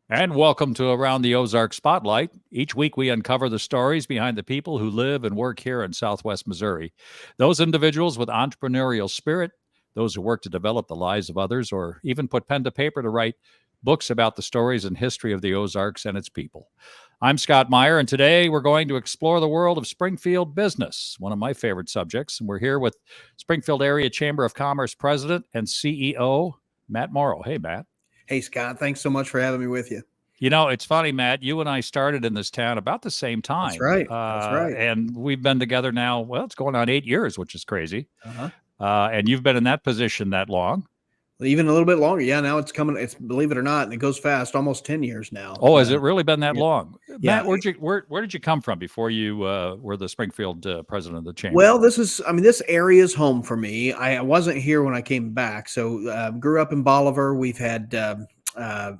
And welcome to Around the Ozark Spotlight. Each week, we uncover the stories behind the people who live and work here in Southwest Missouri. Those individuals with entrepreneurial spirit, those who work to develop the lives of others, or even put pen to paper to write books about the stories and history of the Ozarks and its people. I'm Scott Meier, and today we're going to explore the world of Springfield business, one of my favorite subjects. And we're here with Springfield Area Chamber of Commerce President and CEO, Matt Morrow. Hey, Matt. Hey, Scott, thanks so much for having me with you. You know, it's funny, Matt. You and I started in this town about the same That's time, right. That's right. and we've been together now. Well, it's going on 8 years, which is crazy. Uh-huh. And you've been in that position that long. Even a little bit longer. Yeah, now it's coming. It's believe it or not, and it goes fast. Almost 10 years now. Oh, has it really been that yeah. long, Yeah. Matt? Where did you come from before you were the Springfield president of the chamber? Well, this area is home for me. I wasn't here when I came back. So grew up in Bolivar. We've had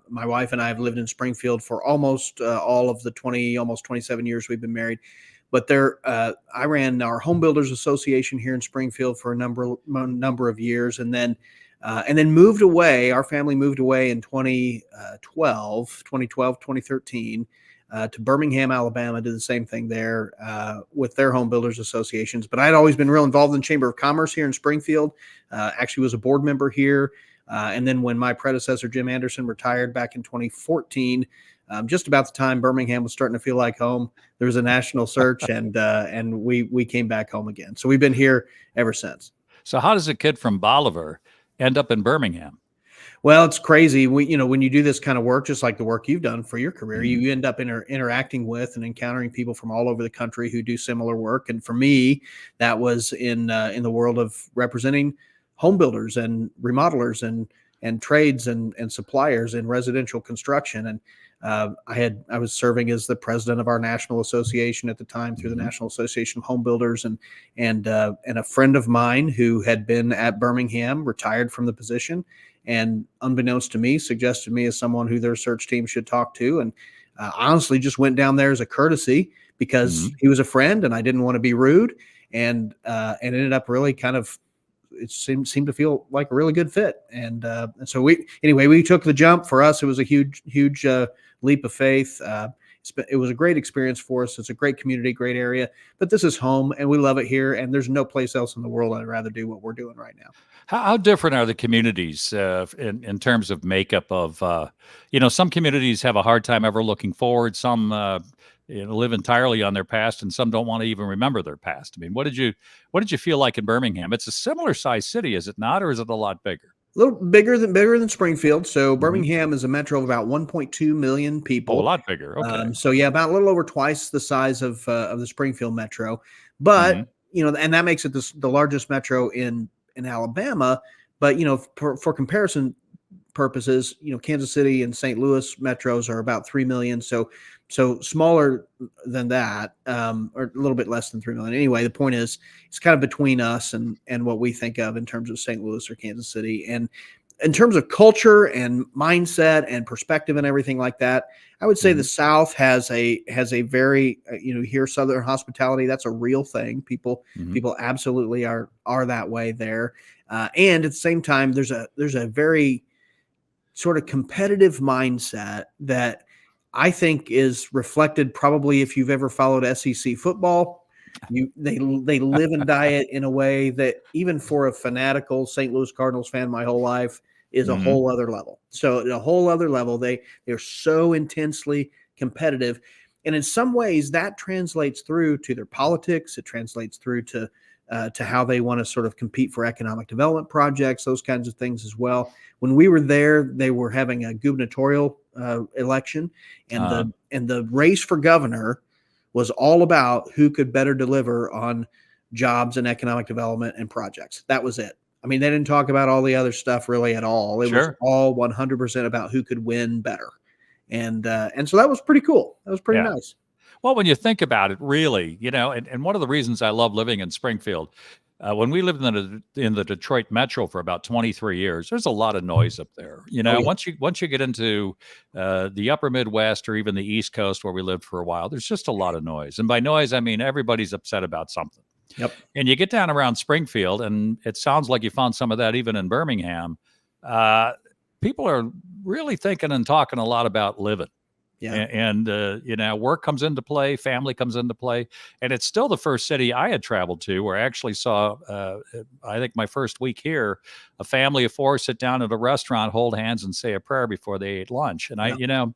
my wife and I have lived in Springfield for almost all of the almost 27 years we've been married. But I ran our Home Builders Association here in Springfield for a number of years, and then moved away. Our family moved away in 2013 to Birmingham, Alabama, did the same thing there with their home builders associations. But I'd always been real involved in the Chamber of Commerce here in Springfield. Actually was a board member here. And then when my predecessor, Jim Anderson, retired back in 2014, just about the time Birmingham was starting to feel like home, there was a national search and we came back home again. So we've been here ever since. So how does a kid from Bolivar end up in Birmingham? Well, it's crazy. When you do this kind of work, just like the work you've done for your career, Mm-hmm. you end up interacting with and encountering people from all over the country who do similar work. And for me, that was in the world of representing home builders and remodelers and trades and suppliers in residential construction. And I was serving as the president of our national association at the time through the Mm-hmm. National Association of Home Builders, and a friend of mine who had been at Birmingham retired from the position, and unbeknownst to me, suggested me as someone who their search team should talk to. And honestly, just went down there as a courtesy because Mm-hmm. he was a friend and I didn't want to be rude, and ended up really kind of, it seemed to feel like a really good fit. And so we took the jump. For us, it was a huge leap of faith. It was a great experience for us. It's a great community, great area, but this is home and we love it here. And there's no place else in the world I'd rather do what we're doing right now. How different are the communities in terms of makeup of, some communities have a hard time ever looking forward. Some live entirely on their past, and some don't want to even remember their past. I mean, what did you feel like in Birmingham? It's a similar size city, is it not, or is it a lot bigger? A little bigger than Springfield. So Birmingham is a metro of about 1.2 million people. Oh, a lot bigger. Okay. So yeah, about a little over twice the size of the Springfield metro. But and that makes it the largest metro in Alabama. But for comparison purposes, Kansas City and St. Louis metros are about 3 million. So smaller than that, or a little bit less than 3 million. Anyway, the point is, it's kind of between us and what we think of in terms of St. Louis or Kansas City. And in terms of culture and mindset and perspective and everything like that, I would say the South has a very, here, Southern hospitality, that's a real thing. People absolutely are that way there. And at the same time, there's a very sort of competitive mindset that I think is reflected probably if you've ever followed SEC football. They live and diet in a way that even for a fanatical St. Louis Cardinals fan my whole life is a whole other level. So at a whole other level, they're so intensely competitive. And in some ways that translates through to their politics. It translates through to how they want to sort of compete for economic development projects, those kinds of things as well. When we were there, they were having a gubernatorial election, and the race for governor was all about who could better deliver on jobs and economic development and projects. That was it. I mean, they didn't talk about all the other stuff really at all. It was all 100% about who could win better. And so that was pretty cool. That was pretty nice. Well, when you think about it, really, and one of the reasons I love living in Springfield, when we lived in the Detroit metro for about 23 years, there's a lot of noise up there. Once you get into the upper Midwest or even the East Coast where we lived for a while, there's just a lot of noise. And by noise, I mean everybody's upset about something. Yep. And you get down around Springfield, and it sounds like you found some of that even in Birmingham. people are really thinking and talking a lot about living. Yeah. And work comes into play, family comes into play. And it's still the first city I had traveled to where I actually saw, I think my first week here, a family of four sit down at a restaurant, hold hands and say a prayer before they ate lunch. And Yeah.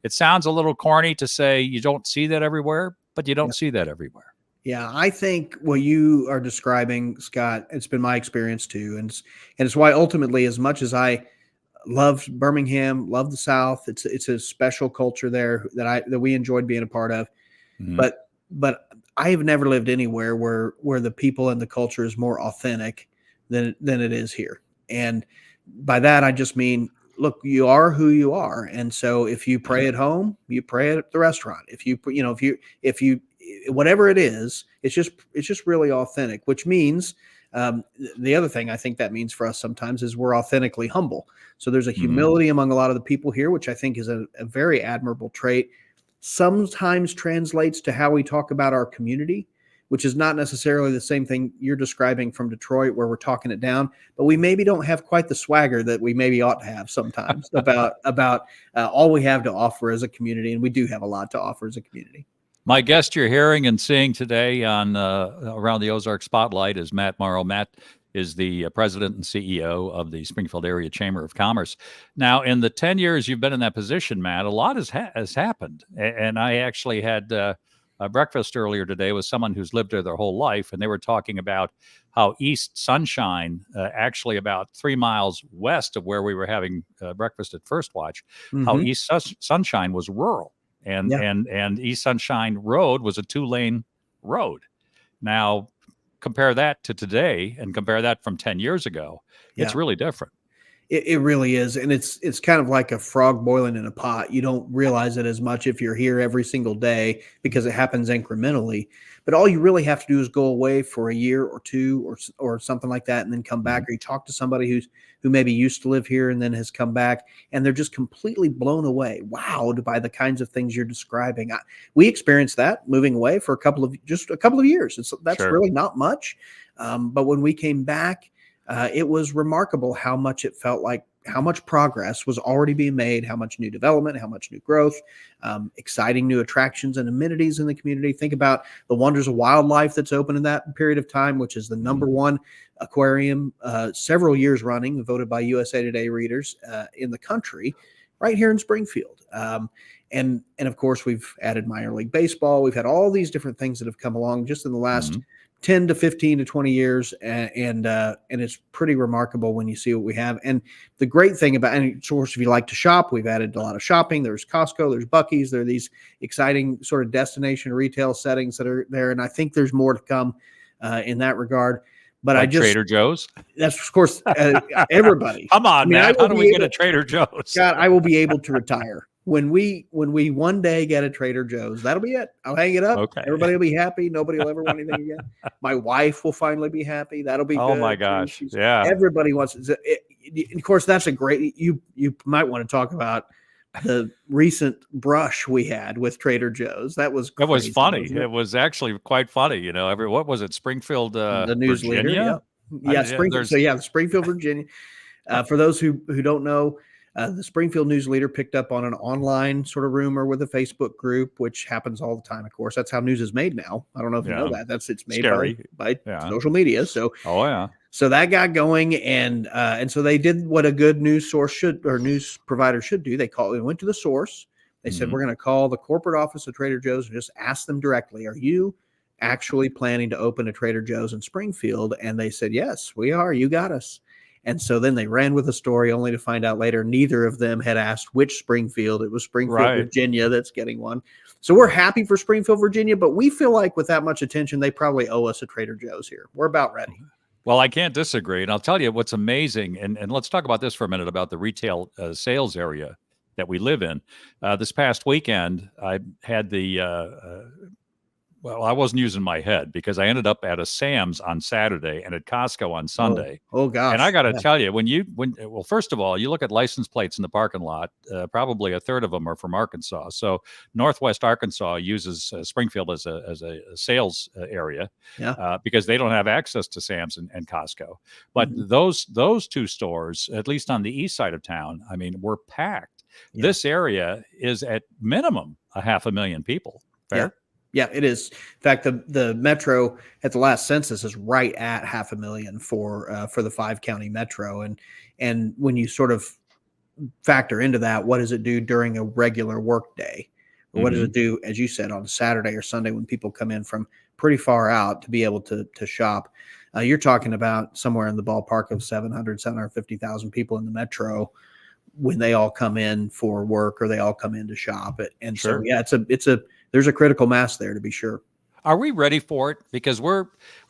it sounds a little corny to say you don't see that everywhere, but you don't see that everywhere. Yeah, I think what you are describing, Scott, it's been my experience too, and it's why ultimately, as much as I love Birmingham, love the South, it's a special culture there that we enjoyed being a part of. Mhm. But I have never lived anywhere where the people and the culture is more authentic than it is here. And by that I just mean, look, you are who you are, and so if you pray at home, you pray at the restaurant. If you whatever it is, it's just really authentic, which means the other thing I think that means for us sometimes is we're authentically humble. So there's a humility among a lot of the people here, which I think is a very admirable trait. Sometimes translates to how we talk about our community, which is not necessarily the same thing you're describing from Detroit, where we're talking it down, but we maybe don't have quite the swagger that we maybe ought to have sometimes about all we have to offer as a community. And we do have a lot to offer as a community. My guest you're hearing and seeing today on Around the Ozark Spotlight is Matt Morrow. Matt is the president and CEO of the Springfield Area Chamber of Commerce. Now, in the 10 years you've been in that position, Matt, a lot has happened. And I actually had a breakfast earlier today with someone who's lived there their whole life, and they were talking about how East Sunshine, actually about 3 miles west of where we were having breakfast at First Watch, how East Sunshine was rural. And East Sunshine Road was a 2-lane road. Now, compare that to today and compare that from 10 years ago. It's really different. It really is. And it's kind of like a frog boiling in a pot. You don't realize it as much if you're here every single day because it happens incrementally. But all you really have to do is go away for a year or two or something like that and then come back. Or you talk to somebody who maybe used to live here and then has come back, and they're just completely blown away, wowed by the kinds of things you're describing. We experienced that moving away for just a couple of years. That's really not much. But when we came back, it was remarkable how much it felt like, how much progress was already being made, how much new development, how much new growth, exciting new attractions and amenities in the community. Think about the Wonders of Wildlife that's open in that period of time, which is the number one aquarium several years running, voted by USA Today readers in the country, right here in Springfield. And of course, we've added minor league baseball. We've had all these different things that have come along just in the last 10 to 15 to 20 years. And it's pretty remarkable when you see what we have. And the great thing about, and of course, if you like to shop, we've added a lot of shopping. There's Costco, there's Buc-ee's, there are these exciting sort of destination retail settings that are there. And I think there's more to come in that regard. But like Trader Joe's? That's, of course, everybody. Come on, man. How do we get a Trader Joe's? Scott, I will be able to retire. When we one day get a Trader Joe's, that'll be it. I'll hang it up. Okay. Everybody will be happy. Nobody will ever want anything again. My wife will finally be happy. That'll be good. Oh my gosh. Yeah. Everybody wants it. Of course, that's a great, you might want to talk about the recent brush we had with Trader Joe's. That was crazy, it was funny. It was actually quite funny. What was it? Springfield, the news Virginia? Leader. Yeah. Springfield. So the Springfield, Virginia. For those who don't know, the Springfield News Leader picked up on an online sort of rumor with a Facebook group, which happens all the time. Of course, that's how news is made now. I don't know if you know that. It's made by social media. So, so that got going, and so they did what a good news source should, or news provider should do. They went to the source. They said, we're going to call the corporate office of Trader Joe's and just ask them directly, are you actually planning to open a Trader Joe's in Springfield? And they said, yes, we are. You got us. And so then they ran with the story, only to find out later neither of them had asked which Springfield. It was Springfield, Virginia that's getting one. So we're happy for Springfield, Virginia, but we feel like with that much attention, they probably owe us a Trader Joe's here. We're about ready. Well, I can't disagree. And I'll tell you what's amazing. And let's talk about this for a minute, about the retail sales area that we live in. This past weekend, I had the Well, I wasn't using my head because I ended up at a Sam's on Saturday and at Costco on Oh, Sunday. oh And I gosh. got to Yeah. tell you, well, first of all, you look at license plates in the parking lot, probably a third of them are from Arkansas. So Northwest Arkansas uses Springfield as a sales area Yeah. because they don't have access to Sam's and Costco. But Mhm. those two stores, at least on the east side of town, I mean, were packed. Yeah. This area is at minimum a 500,000 people. Yeah. Fair? Yeah, it is. In fact, the metro at the last census is right at 500,000 for the 5 county metro, and when you sort of factor into that, what does it do during a regular work day, or what does Mm-hmm. it do, as you said, on Saturday or Sunday when people come in from pretty far out to be able to shop? You're talking about somewhere in the ballpark of 750,000 people in the metro when they all come in for work or they all come in to shop. And so, Sure. yeah, there's a critical mass there to be sure. Are we ready for it? Because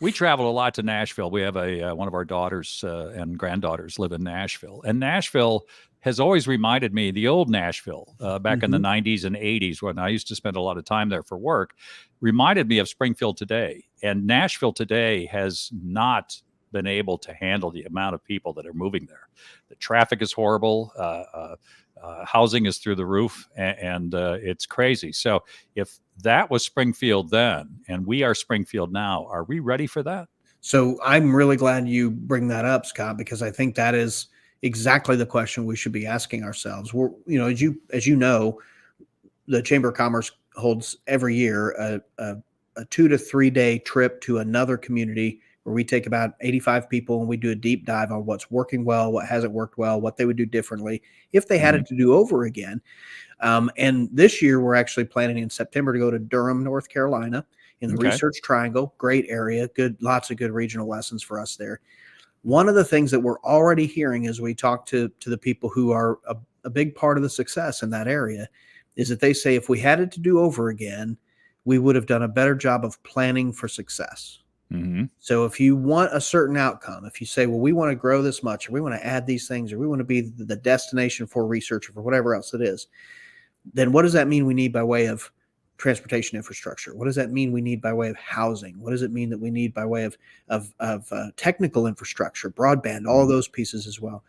we travel a lot to Nashville. We have a one of our daughters and granddaughters live in Nashville, and Nashville has always reminded me the old Nashville back in the Hmm. '90s and '80s when I used to spend a lot of time there for work. Reminded me of Springfield today, and Nashville today has not been able to handle the amount of people that are moving there. The traffic is horrible. Housing is through the roof, and it's crazy. So if that was Springfield then, and we are Springfield now, are we ready for that? So I'm really glad you bring that up, Scott, because I think that is exactly the question we should be asking ourselves. We're, as you know, the Chamber of Commerce holds every year a 2 to 3 day trip to another community where we take about 85 people and we do a deep dive on what's working well, what hasn't worked well, what they would do differently if they had Mm-hmm. it to do over again. And this year, we're actually planning in September to go to Durham, North Carolina, in the Okay. Research Triangle. Great area, lots of good regional lessons for us there. One of the things that we're already hearing as we talk to the people who are a big part of the success in that area is that they say if we had it to do over again, we would have done a better job of planning for success. Mm-hmm. So if you want a certain outcome, if you say, well, we want to grow this much, or we want to add these things, or we want to be the destination for research or for whatever else it is, then what does that mean we need by way of transportation infrastructure? What does that mean we need by way of housing? What does it mean that we need by way of technical infrastructure, broadband, all of Mm-hmm. those pieces as well?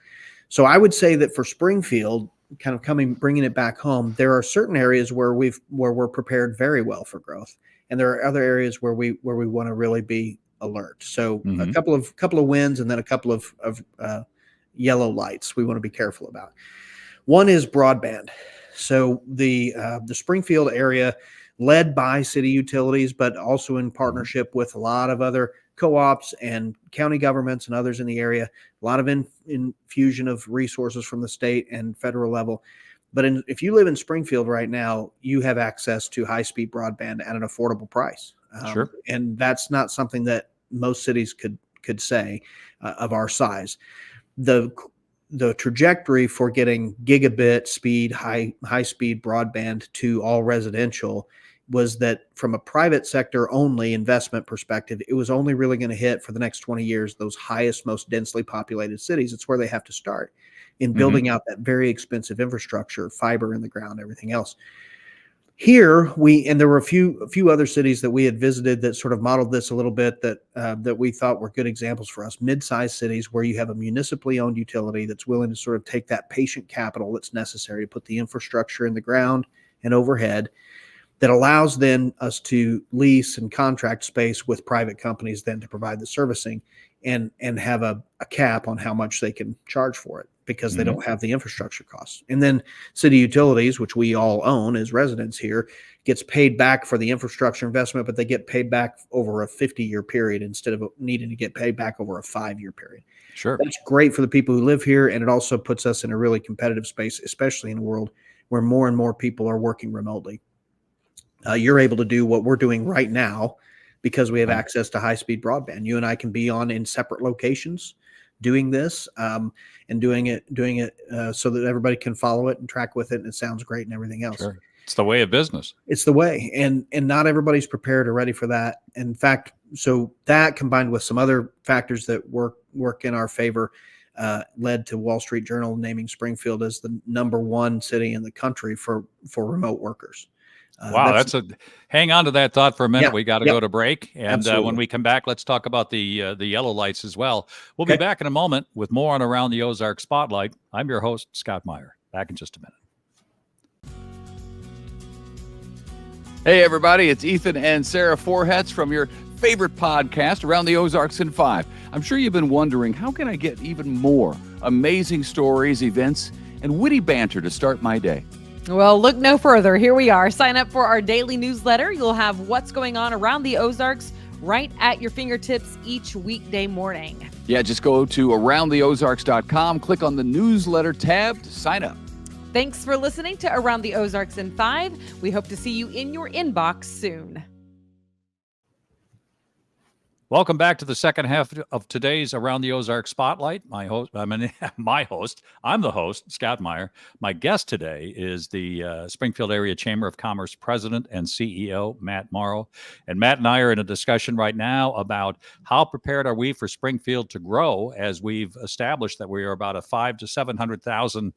So I would say that for Springfield, kind of bringing it back home, there are certain areas where we're prepared very well for growth, and there are other areas where we want to really be alert. So a Mm-hmm. couple of wins, and then a couple of yellow lights we want to be careful about. One is broadband. So the Springfield area, led by city utilities, but also in Mm-hmm. partnership with a lot of other co-ops and county governments and others in the area, a lot of infusion of resources from the state and federal level. But if you live in Springfield right now, you have access to high-speed broadband at an affordable price, Sure. and that's not something that most cities could say of our size. The trajectory for getting gigabit speed, high speed broadband to all residential was that from a private sector only investment perspective, it was only really going to hit for the next 20 years those highest, most densely populated cities. It's where they have to start in Mm-hmm. building out that very expensive infrastructure, fiber in the ground, everything else. Here and there were a few other cities that we had visited that sort of modeled this a little bit that we thought were good examples for us. Mid-sized cities where you have a municipally owned utility that's willing to sort of take that patient capital that's necessary to put the infrastructure in the ground and overhead that allows then us to lease and contract space with private companies then to provide the servicing and have a cap on how much they can charge for it because they Mm-hmm. don't have the infrastructure costs. And then city utilities, which we all own as residents here, gets paid back for the infrastructure investment, but they get paid back over a 50-year period instead of needing to get paid back over a 5-year period. Sure. That's great for the people who live here, and it also puts us in a really competitive space, especially in a world where more and more people are working remotely. You're able to do what we're doing right now because we have Uh, access to high-speed broadband. You and I can be in separate locations doing this, and doing it so that everybody can follow it and track with it, and it sounds great and everything else. sure. It's the way of business. It's the way, and not everybody's prepared or ready for that. In fact, so that combined with some other factors that work in our favor led to Wall Street Journal naming Springfield as the #1 city in the country for remote workers. Wow, hang on to that thought for a minute. Yeah, We got to yep, go to break. And when we come back, let's talk about the yellow lights as well. We'll be back in a moment with more on Around the Ozark Spotlight. I'm your host, Scott Meier. Back in just a minute. Hey, everybody, it's Ethan and Sarah Forhetz from your favorite podcast, Around the Ozarks in 5. I'm sure you've been wondering, how can I get even more amazing stories, events, and witty banter to start my day? Well, look no further. Here we are. Sign up for our daily newsletter. You'll have what's going on around the Ozarks right at your fingertips each weekday morning. Yeah, just go to aroundtheozarks.com, click on the newsletter tab to sign up. Thanks for listening to Around the Ozarks in 5. We hope to see you in your inbox soon. Welcome back to the second half of today's Around the Ozark Spotlight. I'm the host, Scott Meier. My guest today is the Springfield Area Chamber of Commerce President and CEO, Matt Morrow. And Matt and I are in a discussion right now about how prepared are we for Springfield to grow, as we've established that we are about a 500,000 to 700,000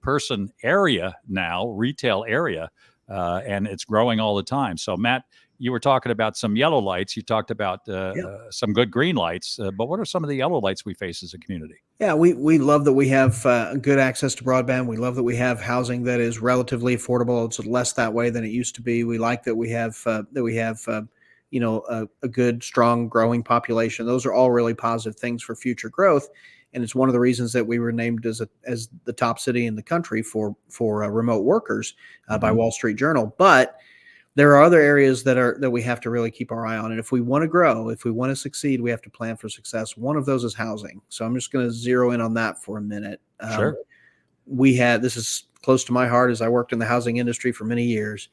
person area now, retail area, and it's growing all the time. So, Matt, you were talking about some yellow lights. You talked about some good green lights. But what are some of the yellow lights we face as a community? Yeah, we love that we have good access to broadband. We love that we have housing that is relatively affordable. It's less that way than it used to be. We like that we have a good, strong, growing population. Those are all really positive things for future growth. And it's one of the reasons that we were named as the top city in the country for remote workers by Wall Street Journal. But there are other areas that we have to really keep our eye on. And if we want to grow, if we want to succeed, we have to plan for success. One of those is housing. So I'm just going to zero in on that for a minute. Sure. This is close to my heart, as I worked in the housing industry for many years.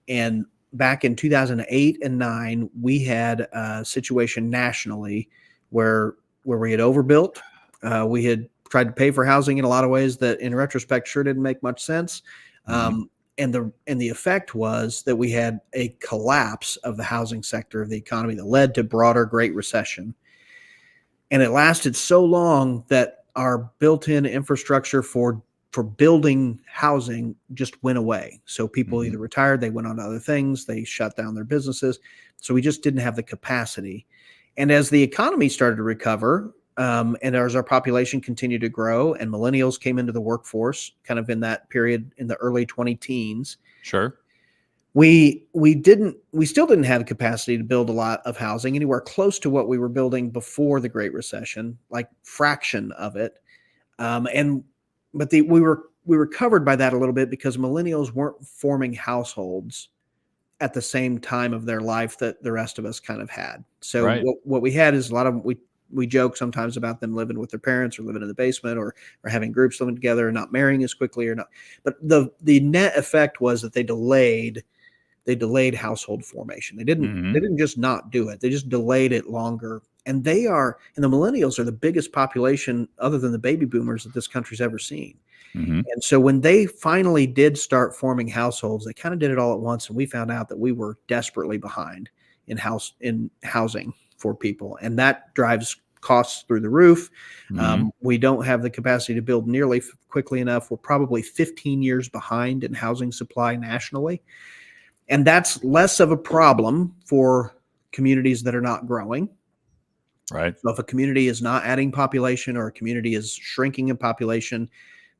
And back in 2008 and 9, we had a situation nationally where we had overbuilt. We had tried to pay for housing in a lot of ways that in retrospect sure didn't make much sense. And the effect was that we had a collapse of the housing sector of the economy that led to broader Great Recession. And it lasted so long that our built-in infrastructure for building housing just went away. So people either retired, they went on to other things, they shut down their businesses. So we just didn't have the capacity. And as the economy started to recover, and as our population continued to grow and millennials came into the workforce kind of in that period in the early 20-teens. Sure. We still didn't have the capacity to build a lot of housing anywhere close to what we were building before the Great Recession, like fraction of it. But we were covered by that a little bit because millennials weren't forming households at the same time of their life that the rest of us kind of had. So what we had is a lot of we joke sometimes about them living with their parents or living in the basement or having groups living together and not marrying as quickly or not. But the net effect was that they delayed household formation. They didn't just not do it. They just delayed it longer. And the millennials are the biggest population other than the baby boomers that this country's ever seen. And so when they finally did start forming households, they kind of did it all at once. And we found out that we were desperately behind in housing for people. And that drives costs through the roof. We don't have the capacity to build nearly quickly enough. We're probably 15 years behind in housing supply nationally. And that's less of a problem for communities that are not growing. Right. So if a community is not adding population or a community is shrinking in population,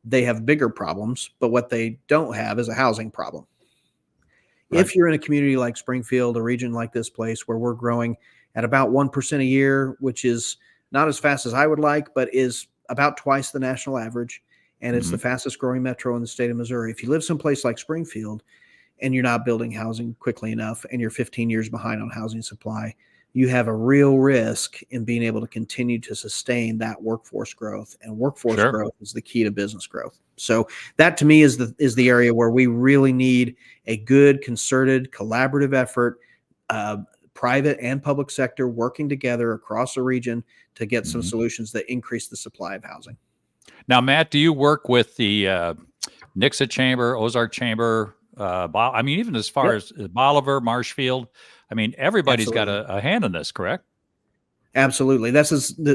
they have bigger problems. But what they don't have is a housing problem. Right. If you're in a community like Springfield, a region like this place where we're growing at about 1% a year, which is not as fast as I would like, but is about twice the national average. And it's the fastest growing metro in the state of Missouri. If you live someplace like Springfield and you're not building housing quickly enough and you're 15 years behind on housing supply, you have a real risk in being able to continue to sustain that workforce growth. And workforce growth is the key to business growth. So that to me is the area where we really need a good, concerted, collaborative effort, private and public sector working together across the region to get some solutions that increase the supply of housing. Now, Matt, do you work with the Nixa Chamber, Ozark Chamber? Even as far as Bolivar, Marshfield, everybody's got a hand in this, correct? Absolutely.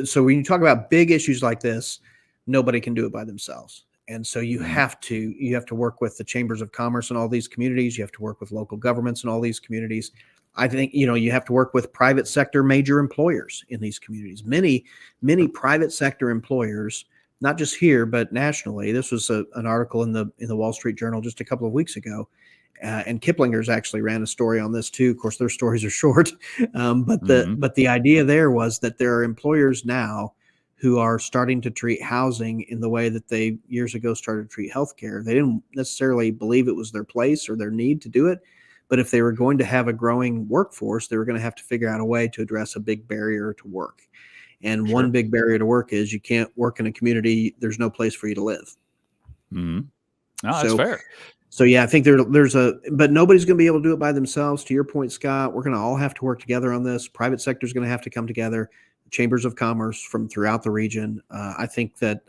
So when you talk about big issues like this, nobody can do it by themselves. And so you have to work with the chambers of commerce in all these communities. You have to work with local governments in all these communities. I think, you have to work with private sector major employers in these communities. Many private sector employers, not just here, but nationally. This was an article in the Wall Street Journal just a couple of weeks ago. And Kiplinger's actually ran a story on this too. Of course, their stories are short, but the idea there was that there are employers now who are starting to treat housing in the way that they years ago started to treat healthcare. They didn't necessarily believe it was their place or their need to do it, but if they were going to have a growing workforce, they were going to have to figure out a way to address a big barrier to work. And one big barrier to work is you can't work in a community. There's no place for you to live. No, that's fair. So yeah, I think but nobody's going to be able to do it by themselves. To your point, Scott, we're going to all have to work together on this. Private sector is going to have to come together. Chambers of commerce from throughout the region. I think that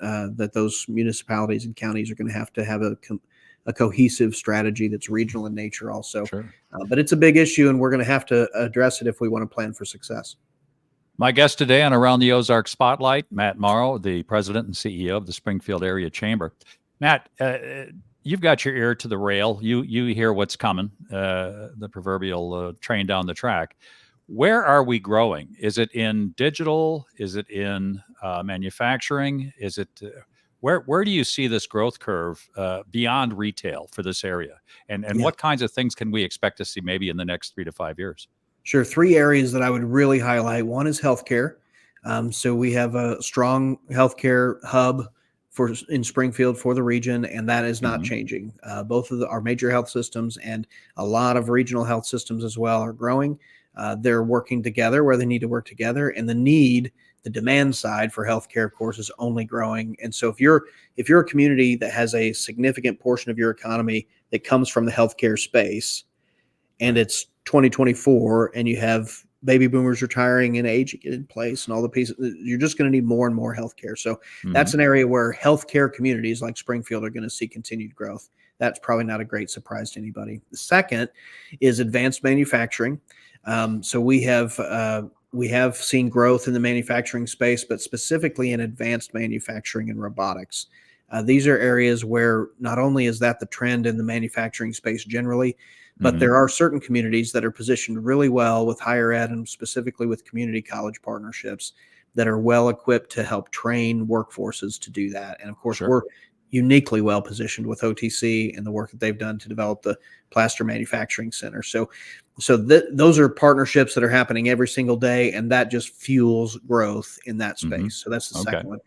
those municipalities and counties are going to have a cohesive strategy that's regional in nature also. But it's a big issue, and we're going to have to address it if we want to plan for success. My guest today on Around the Ozark Spotlight, Matt Morrow, the president and CEO of the Springfield Area Chamber. Matt, you've got your ear to the rail. You hear what's coming, the proverbial train down the track. Where are we growing? Is it in digital? Is it in manufacturing? Is it where do you see this growth curve beyond retail for this area? And what kinds of things can we expect to see maybe in the next 3 to 5 years? Sure. 3 areas that I would really highlight. One is healthcare. So we have a strong healthcare hub in Springfield for the region, and that is not changing. Both of our major health systems and a lot of regional health systems as well are growing. They're working together where they need to work together, and the demand side for healthcare, of course, is only growing. And so if you're a community that has a significant portion of your economy that comes from the healthcare space, and it's 2024, and you have baby boomers retiring and aging in place and all the pieces, you're just going to need more and more healthcare. So that's an area where healthcare communities like Springfield are going to see continued growth. That's probably not a great surprise to anybody. The second is advanced manufacturing. So we have seen growth in the manufacturing space, but specifically in advanced manufacturing and robotics. These are areas where not only is that the trend in the manufacturing space generally, but there are certain communities that are positioned really well with higher ed and specifically with community college partnerships that are well equipped to help train workforces to do that. And of course, we're uniquely well positioned with OTC and the work that they've done to develop the Plaster Manufacturing Center. So those are partnerships that are happening every single day, and that just fuels growth in that space. So that's the second one.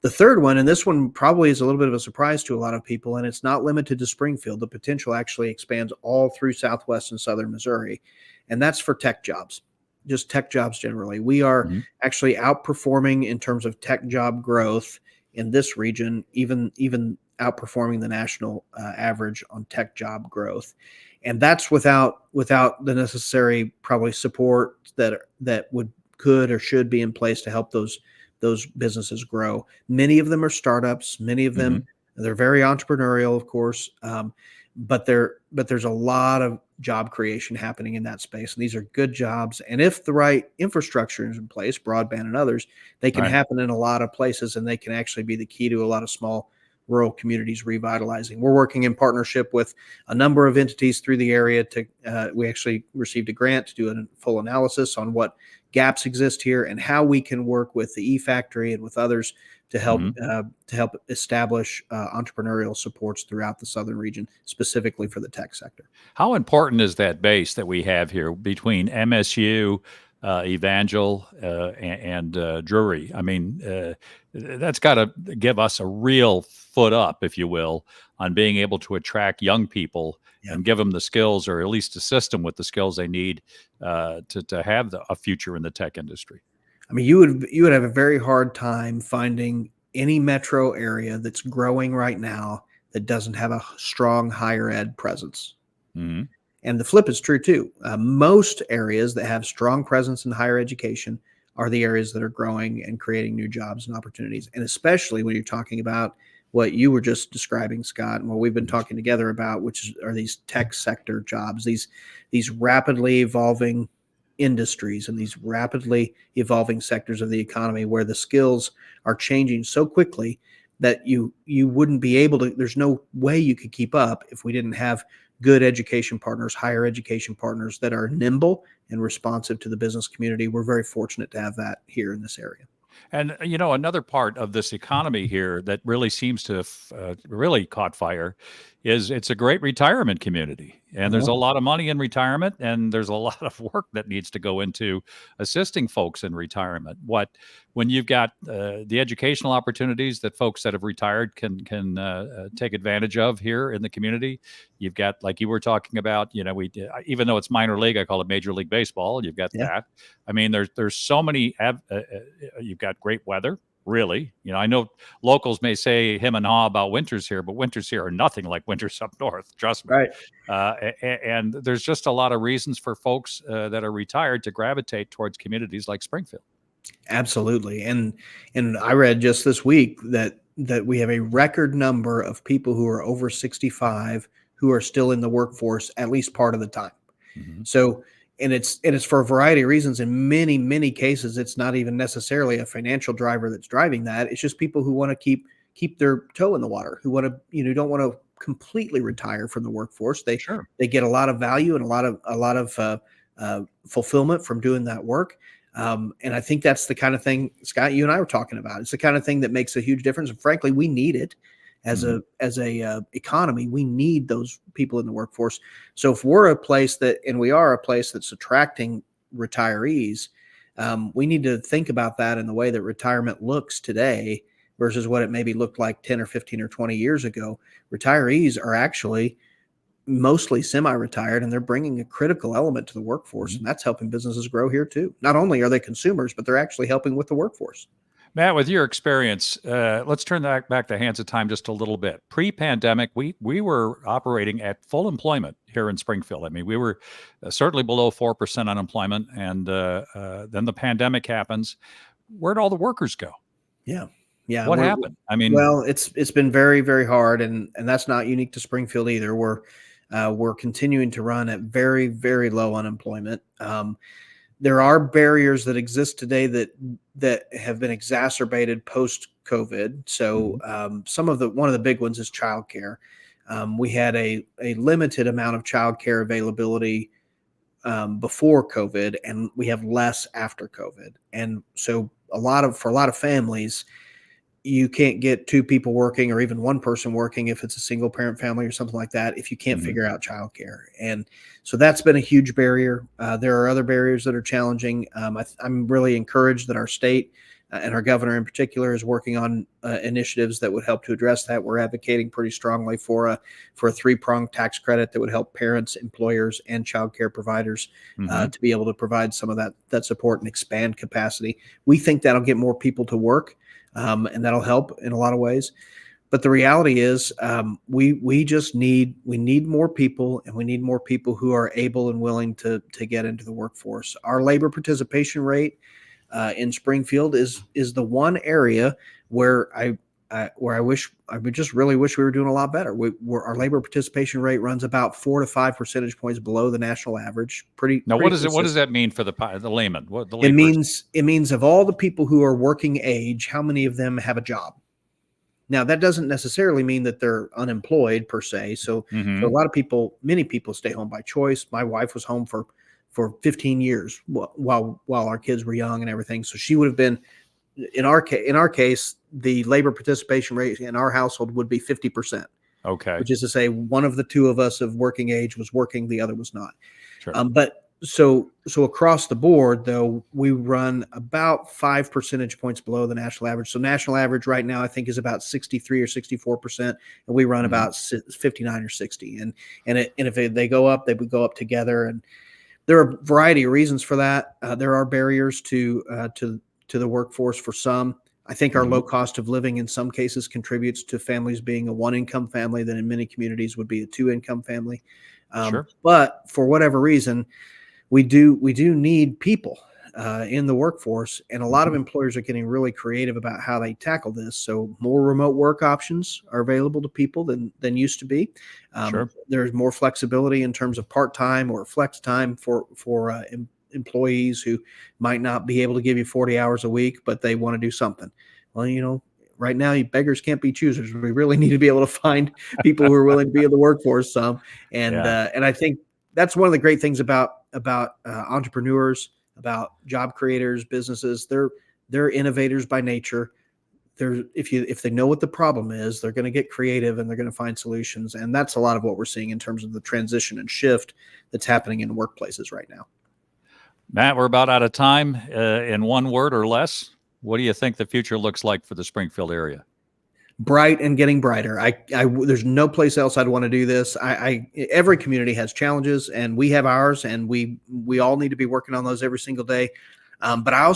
The third one, and this one probably is a little bit of a surprise to a lot of people, and it's not limited to Springfield. The potential actually expands all through Southwest and Southern Missouri, and that's for tech jobs, just tech jobs generally. We are actually outperforming in terms of tech job growth in this region, even outperforming the national average on tech job growth. And that's without the necessary probably support that could or should be in place to help those businesses grow. Many of them are startups. Many of them, they're very entrepreneurial, of course, but there's a lot of job creation happening in that space. And these are good jobs. And if the right infrastructure is in place, broadband and others, they can happen in a lot of places, and they can actually be the key to a lot of small rural communities revitalizing. We're working in partnership with a number of entities through the area we actually received a grant to do a full analysis on what gaps exist here and how we can work with the eFactory and with others to help establish entrepreneurial supports throughout the southern region, specifically for the tech sector. How important is that base that we have here between MSU, Evangel, and Drury? I mean, that's got to give us a real foot up, if you will, on being able to attract young people and give them the skills, or at least assist them with the skills they need to have a future in the tech industry. I mean, you would have a very hard time finding any metro area that's growing right now that doesn't have a strong higher ed presence. And the flip is true too. Most areas that have strong presence in higher education are the areas that are growing and creating new jobs and opportunities. And especially when you're talking about what you were just describing, Scott, and what we've been talking together about, which are these tech sector jobs, these rapidly evolving industries and these rapidly evolving sectors of the economy where the skills are changing so quickly that you wouldn't be able to. There's no way you could keep up if we didn't have good education partners, higher education partners that are nimble and responsive to the business community. We're very fortunate to have that here in this area. And another part of this economy here that really seems to have really caught fire is it's a great retirement community, and there's a lot of money in retirement, and there's a lot of work that needs to go into assisting folks in retirement. When you've got the educational opportunities that folks that have retired can take advantage of here in the community, you've got, like you were talking about, even though it's minor league, I call it Major League Baseball. You've got that. I mean, there's so many. You've got great weather. Really, I know locals may say him and haw about winters here, but winters here are nothing like winters up north. Trust me. Right. And there's just a lot of reasons for folks that are retired to gravitate towards communities like Springfield. Absolutely. And I read just this week that we have a record number of people who are over 65 who are still in the workforce at least part of the time. Mm-hmm. So, and it's for a variety of reasons. In many, many cases, it's not even necessarily a financial driver that's driving that. It's just people who want to keep their toe in the water, who want to, don't want to completely retire from the workforce. They get a lot of value and a lot of fulfillment from doing that work. And I think that's the kind of thing, Scott, you and I were talking about. It's the kind of thing that makes a huge difference. And frankly, we need it as a economy. We need those people in the workforce. So if we're a place we are a place that's attracting retirees, we need to think about that in the way that retirement looks today versus what it maybe looked like 10 or 15 or 20 years ago. Retirees are actually mostly semi-retired, and they're bringing a critical element to the workforce, and that's helping businesses grow here too. Not only are they consumers, but they're actually helping with the workforce. Matt, with your experience, let's turn that back the hands of time just a little bit. Pre-pandemic, we were operating at full employment here in Springfield. I mean, we were certainly below 4% unemployment, and then the pandemic happens. Where'd all the workers go? Yeah. What happened? I mean, well, it's been very, very hard, and that's not unique to Springfield either. We're continuing to run at very, very low unemployment. There are barriers that exist today that have been exacerbated post-COVID. So one of the big ones is childcare. We had a limited amount of childcare availability before COVID, and we have less after COVID. And so for a lot of families, you can't get two people working or even one person working if it's a single parent family or something like that, if you can't figure out childcare. And so that's been a huge barrier. There are other barriers that are challenging. I'm really encouraged that our state and our governor in particular is working on initiatives that would help to address that. We're advocating pretty strongly for a 3-pronged tax credit that would help parents, employers, and childcare providers to be able to provide some of that support and expand capacity. We think that'll get more people to work. And that'll help in a lot of ways. But the reality is we need more people, and we need more people who are able and willing to get into the workforce. Our labor participation rate in Springfield is the one area where I really wish we were doing a lot better. Our labor participation rate runs about 4 to 5 percentage points below the national average. What does that mean for the layman? It means of all the people who are working age, how many of them have a job? Now, that doesn't necessarily mean that they're unemployed per se. So a lot of people, many people stay home by choice. My wife was home for 15 years while our kids were young and everything. So she would have been, in our case, the labor participation rate in our household would be 50%. Okay. Which is to say one of the two of us of working age was working, the other was not. Sure. But so across the board, though, we run about 5 percentage points below the national average. So national average right now, I think, is about 63 or 64%, and we run about 59 or 60. And if they go up, they would go up together. And there are a variety of reasons for that. There are barriers to the workforce for some. I think our low cost of living in some cases contributes to families being a 1-income family that in many communities would be a 2-income family. Sure. But for whatever reason, we do need people in the workforce, and a lot of employers are getting really creative about how they tackle this. So more remote work options are available to people than used to be. Sure. There's more flexibility in terms of part-time or flex time for employees who might not be able to give you 40 hours a week, but they want to do something. Well, right now, beggars can't be choosers. We really need to be able to find people who are willing to be in the workforce some. And I think that's one of the great things about entrepreneurs, about job creators, businesses. They're innovators by nature. If they know what the problem is, they're going to get creative and they're going to find solutions. And that's a lot of what we're seeing in terms of the transition and shift that's happening in workplaces right now. Matt, we're about out of time. In one word or less, what do you think the future looks like for the Springfield area? Bright and getting brighter. There's no place else I'd want to do this. Every community has challenges, and we have ours, and we all need to be working on those every single day. But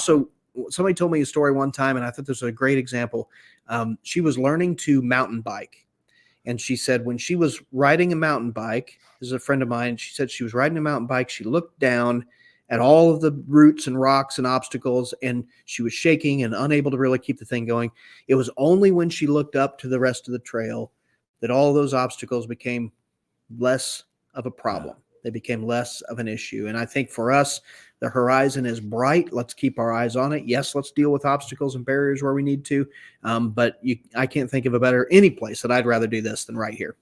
somebody told me a story one time, and I thought this was a great example. She was learning to mountain bike, and she said when she was riding a mountain bike, this is a friend of mine, she said she was riding a mountain bike, she looked down at all of the roots and rocks and obstacles, and she was shaking and unable to really keep the thing going. It was only when she looked up to the rest of the trail that all those obstacles became less of a problem. They became less of an issue. And I think for us, the horizon is bright. Let's keep our eyes on it. Yes, let's deal with obstacles and barriers where we need to. But I can't think of any place that I'd rather do this than right here.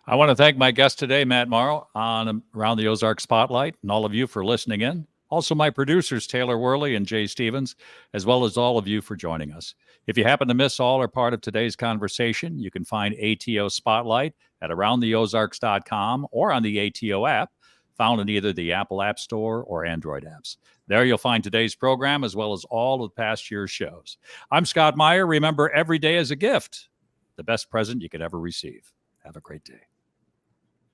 I want to thank my guest today, Matt Morrow, on Around the Ozark Spotlight, and all of you for listening in. Also, my producers, Taylor Worley and Jay Stevens, as well as all of you for joining us. If you happen to miss all or part of today's conversation, you can find ATO Spotlight at aroundtheozarks.com or on the ATO app, found in either the Apple App Store or Android apps. There you'll find today's program as well as all of past year's shows. I'm Scott Meier. Remember, every day is a gift, the best present you could ever receive. Have a great day.